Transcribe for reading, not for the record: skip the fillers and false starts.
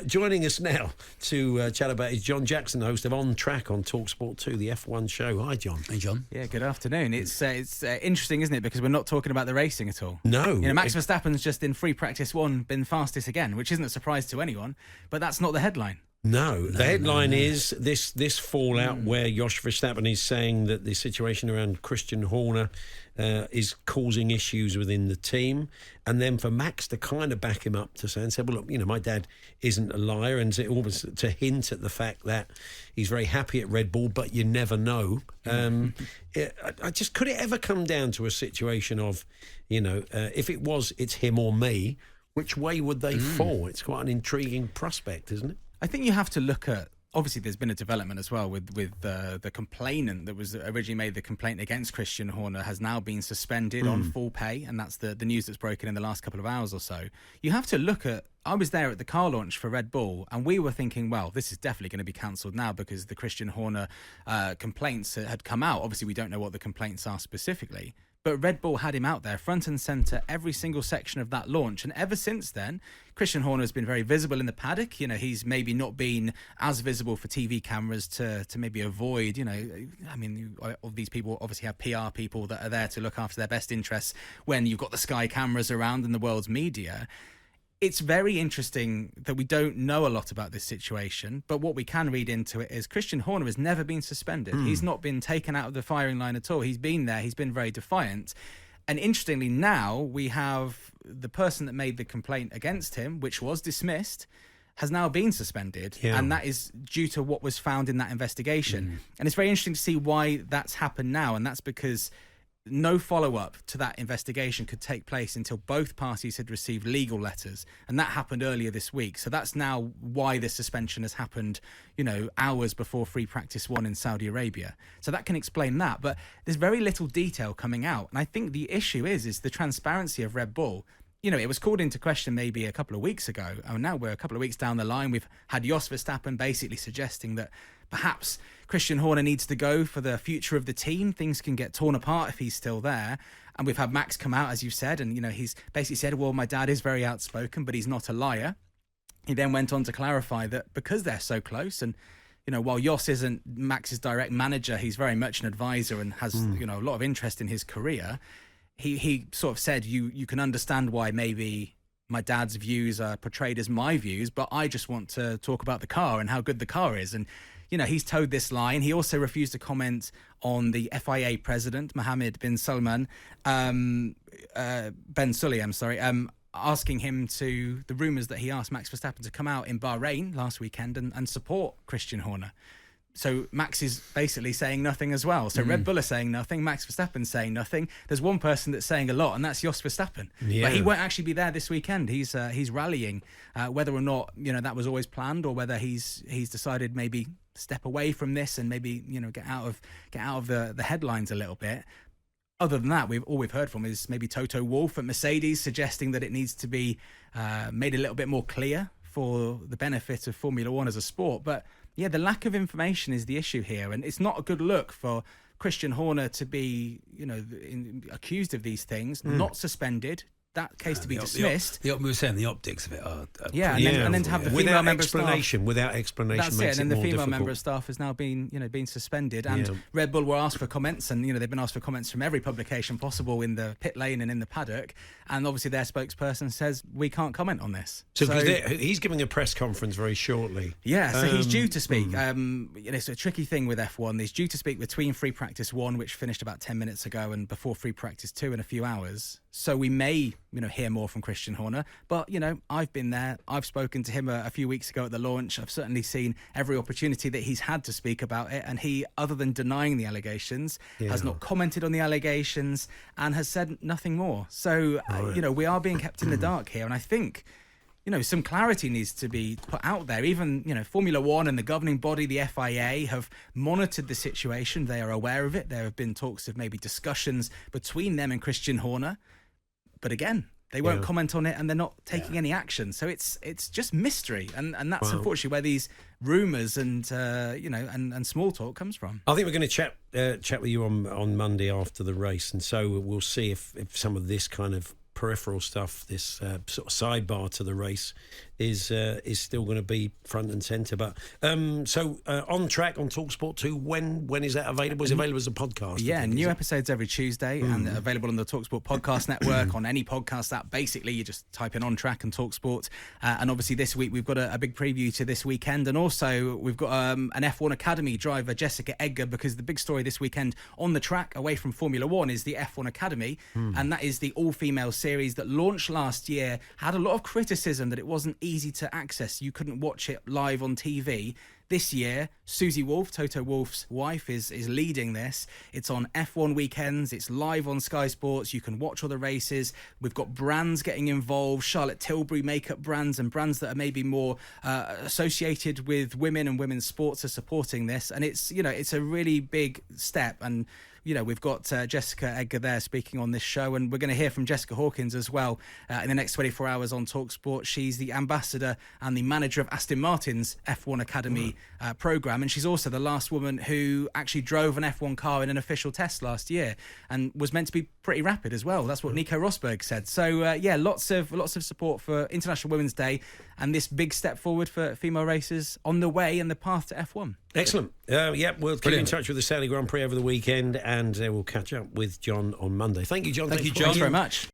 Joining us now to chat about is Jon Jackson, host of On Track on talkSPORT 2, the F1 show. Hi, Jon. Hey, John. Yeah, good afternoon. It's interesting, isn't it? Because we're not talking about the racing at all. No. Max Verstappen's just in free practice one been fastest again, which isn't a surprise to anyone, but that's not the headline. No, the headline is this fallout where Jos Verstappen is saying that the situation around Christian Horner is causing issues within the team, and then for Max to kind of back him up to say, well, look, my dad isn't a liar, and almost to hint at the fact that he's very happy at Red Bull, but you never know. Could it ever come down to a situation of, if it's him or me, which way would they fall? It's quite an intriguing prospect, isn't it? I think you have to look at, obviously there's been a development as well with the complainant that was originally made the complaint against Christian Horner has now been suspended on full pay, and that's the news that's broken in the last couple of hours or so. You have to look at, I was there at the car launch for Red Bull, and we were thinking, well, this is definitely going to be cancelled now because the Christian Horner complaints had come out. Obviously, we don't know what the complaints are specifically. But Red Bull had him out there front and centre every single section of that launch. And ever since then, Christian Horner has been very visible in the paddock. He's maybe not been as visible for TV cameras to maybe avoid, all these people obviously have PR people that are there to look after their best interests when you've got the Sky cameras around and the world's media. It's very interesting that we don't know a lot about this situation, but what we can read into it is Christian Horner has never been suspended. He's not been taken out of the firing line at all. He's been there. He's been very defiant. And interestingly, now we have the person that made the complaint against him, which was dismissed, has now been suspended. Yeah. And that is due to what was found in that investigation. And it's very interesting to see why that's happened now. And that's because no follow-up to that investigation could take place until both parties had received legal letters, and that happened earlier this week. So that's now why this suspension has happened, hours before free practice one in Saudi Arabia. So that can explain that, but there's very little detail coming out, and I think the issue is the transparency of Red Bull. It was called into question maybe a couple of weeks ago, and now we're a couple of weeks down the line. We've had Jos Verstappen basically suggesting that perhaps Christian Horner needs to go for the future of the team. Things can get torn apart if he's still there. And we've had Max come out, as you've said, and, he's basically said, well, my dad is very outspoken, but he's not a liar. He then went on to clarify that because they're so close and, while Jos isn't Max's direct manager, he's very much an advisor and has, a lot of interest in his career. He sort of said, you can understand why maybe my dad's views are portrayed as my views, but I just want to talk about the car and how good the car is. And, he's towed this line. He also refused to comment on the FIA president, Mohammed bin Sulayem, asking him to the rumours that he asked Max Verstappen to come out in Bahrain last weekend and support Christian Horner. So Max is basically saying nothing as well. So Red Bull are saying nothing, Max Verstappen's saying nothing. There's one person that's saying a lot, and that's Jos Verstappen. Yeah. But he won't actually be there this weekend. He's rallying, whether or not that was always planned, or whether he's decided maybe step away from this and maybe get out of the headlines a little bit. Other than that, all we've heard from is maybe Toto Wolff at Mercedes suggesting that it needs to be made a little bit more clear for the benefit of Formula One as a sport. But yeah, the lack of information is the issue here, and it's not a good look for Christian Horner to be, accused of these things, not suspended. That case to be dismissed. We were saying the optics of it are and then to have the female member of staff without explanation. That's makes it. And then the female difficult. member of staff has now been suspended. And Red Bull were asked for comments, and they've been asked for comments from every publication possible in the pit lane and in the paddock. And obviously their spokesperson says we can't comment on this. So he's giving a press conference very shortly. Yeah, so he's due to speak. It's a tricky thing with F1. He's due to speak between free practice 1, which finished about 10 minutes ago, and before free practice 2 in a few hours. So we may, hear more from Christian Horner. But, I've been there. I've spoken to him a few weeks ago at the launch. I've certainly seen every opportunity that he's had to speak about it. And he, other than denying the allegations, has not commented on the allegations and has said nothing more. So, we are being kept in the dark here. And I think, some clarity needs to be put out there. Even, Formula One and the governing body, the FIA, have monitored the situation. They are aware of it. There have been talks of maybe discussions between them and Christian Horner. But again, they won't comment on it, and they're not taking any action. So it's just mystery, and that's unfortunately where these rumours and and small talk comes from. I think we're going to chat with you on Monday after the race, and so we'll see if some of this kind of peripheral stuff, this sort of sidebar to the race, is still going to be front and centre. But so On Track on talkSPORT 2, when is that available? Is it available as a podcast? Yeah, new episodes every Tuesday and available on the talkSPORT podcast network, on any podcast app. Basically, you just type in On Track and talkSPORT. And obviously this week we've got a big preview to this weekend, and also we've got an F1 Academy driver, Jessica Edgar, because the big story this weekend on the track away from Formula One is the F1 Academy, and that is the all-female series that launched last year. Had a lot of criticism that it wasn't easy to access. You couldn't watch it live on TV. This year, Susie Wolff, Toto Wolff's wife, is leading this. It's on F1 weekends. It's live on Sky Sports. You can watch all the races. We've got brands getting involved, Charlotte Tilbury makeup brands, and brands that are maybe more associated with women and women's sports are supporting this. And it's a really big step. And we've got Jessica Edgar there speaking on this show, and we're going to hear from Jessica Hawkins as well in the next 24 hours on talkSPORT. She's the ambassador and the manager of Aston Martin's F1 Academy programme, and she's also the last woman who actually drove an F1 car in an official test last year and was meant to be pretty rapid as well. That's what Nico Rosberg said. So, lots of support for International Women's Day and this big step forward for female racers on the way and the path to F1. Excellent. We'll keep in touch with the Saudi Grand Prix over the weekend, and we'll catch up with Jon on Monday. Thank you, Jon. Thank you, Jon, very much.